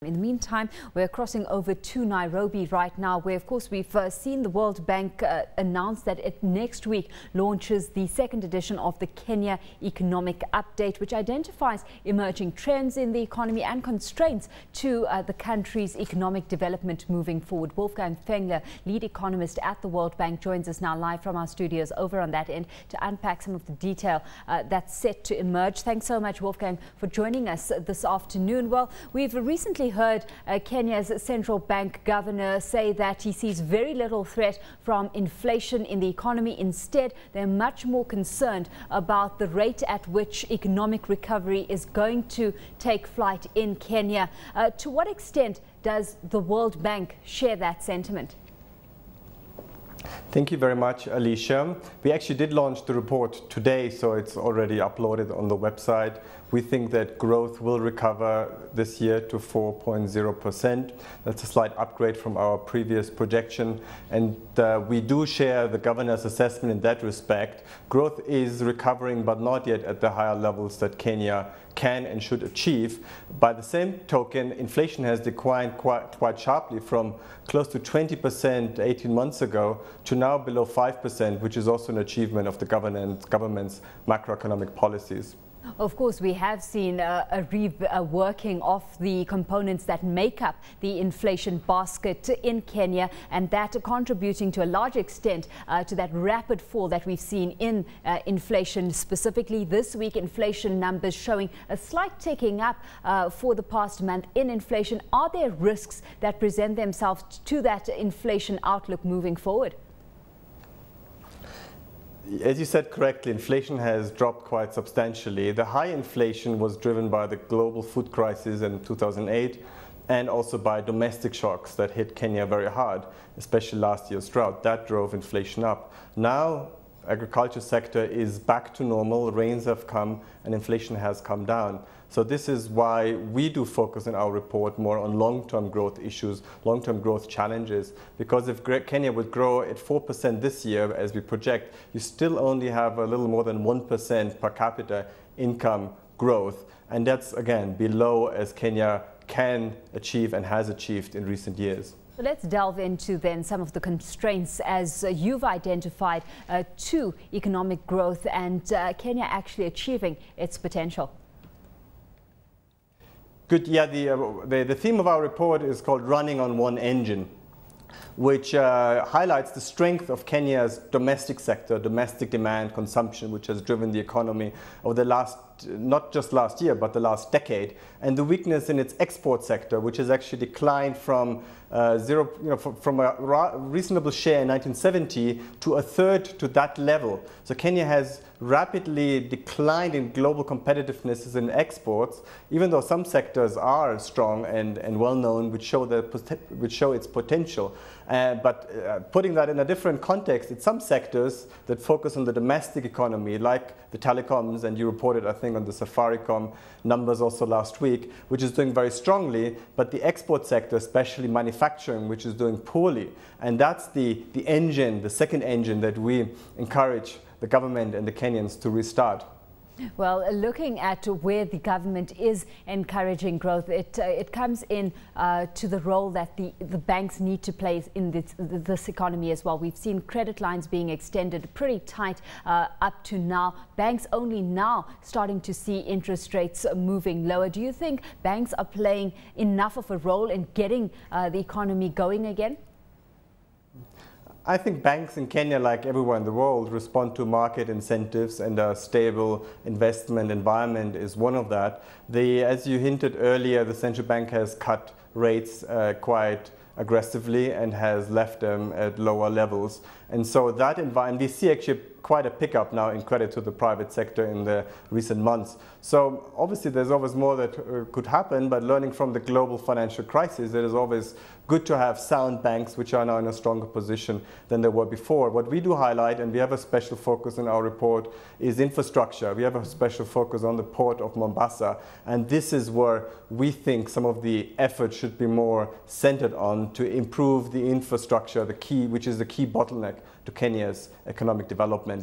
In the meantime, we're crossing over to Nairobi right now, where, of course, we've seen the World Bank announce that it next week launches the second edition of the Kenya Economic Update, which identifies emerging trends in the economy and constraints to the country's economic development moving forward. Wolfgang Fengler, lead economist at the World Bank, joins us now live from our studios over on that end to unpack some of the detail that's set to emerge. Thanks so much, Wolfgang, for joining us this afternoon. Well, we've recently heard Kenya's central bank governor say that he sees very little threat from inflation in the economy. Instead, they're much more concerned about the rate at which economic recovery is going to take flight in Kenya. To what extent does the World Bank share that sentiment? Thank you very much, Alicia. We actually did launch the report today, so it's already uploaded on the website. We think that growth will recover this year to 4.0%. That's a slight upgrade from our previous projection. And we do share the governor's assessment in that respect. Growth is recovering, but not yet at the higher levels that Kenya can and should achieve. By the same token, inflation has declined quite sharply from close to 20% 18 months ago to now below 5%, which is also an achievement of the government's macroeconomic policies. Of course, we have seen a working of the components that make up the inflation basket in Kenya, and that contributing to a large extent to that rapid fall that we've seen in inflation. Specifically this week, inflation numbers showing a slight ticking up for the past month in inflation. Are there risks that present themselves to that inflation outlook moving forward? As you said correctly, inflation has dropped quite substantially. The high inflation was driven by the global food crisis in 2008 and also by domestic shocks that hit Kenya very hard, especially last year's drought. That drove inflation up. Now, agriculture sector is back to normal, rains have come and inflation has come down. So this is why we do focus in our report more on long-term growth issues, long-term growth challenges, because if Kenya would grow at 4% this year, as we project, you still only have a little more than 1% per capita income growth. And that's, again, below as Kenya can achieve and has achieved in recent years. So let's delve into then some of the constraints as you've identified to economic growth and Kenya actually achieving its potential. Good. Yeah, the theme of our report is called Running on One Engine, which highlights the strength of Kenya's domestic sector, domestic demand, consumption, which has driven the economy over the last, not just last year, but the last decade, and the weakness in its export sector, which has actually declined from from a reasonable share in 1970 to a third to that level. So Kenya has rapidly declined in global competitiveness in exports, even though some sectors are strong and well known, which show its potential. But putting that in a different context, it's some sectors that focus on the domestic economy, like the telecoms, and you reported, I think, on the Safaricom numbers also last week, which is doing very strongly, but the export sector, especially manufacturing, which is doing poorly. And that's the engine, the second engine that we encourage the government and the Kenyans to restart. Well, looking at where the government is encouraging growth, it comes in to the role that the banks need to play in this economy as well. We've seen credit lines being extended pretty tight up to now. Banks only now starting to see interest rates moving lower. Do you think banks are playing enough of a role in getting the economy going again? I think banks in Kenya, like everywhere in the world, respond to market incentives, and a stable investment environment is one of that. As you hinted earlier, the central bank has cut rates quite aggressively and has left them at lower levels. And so that environment, we see actually quite a pickup now in credit to the private sector in the recent months. So obviously there's always more that could happen, but learning from the global financial crisis, it is always good to have sound banks which are now in a stronger position than they were before. What we do highlight, and we have a special focus in our report, is infrastructure. We have a special focus on the port of Mombasa, and this is where we think some of the effort should be more centered on to improve the infrastructure, which is the key bottleneck to Kenya's economic development.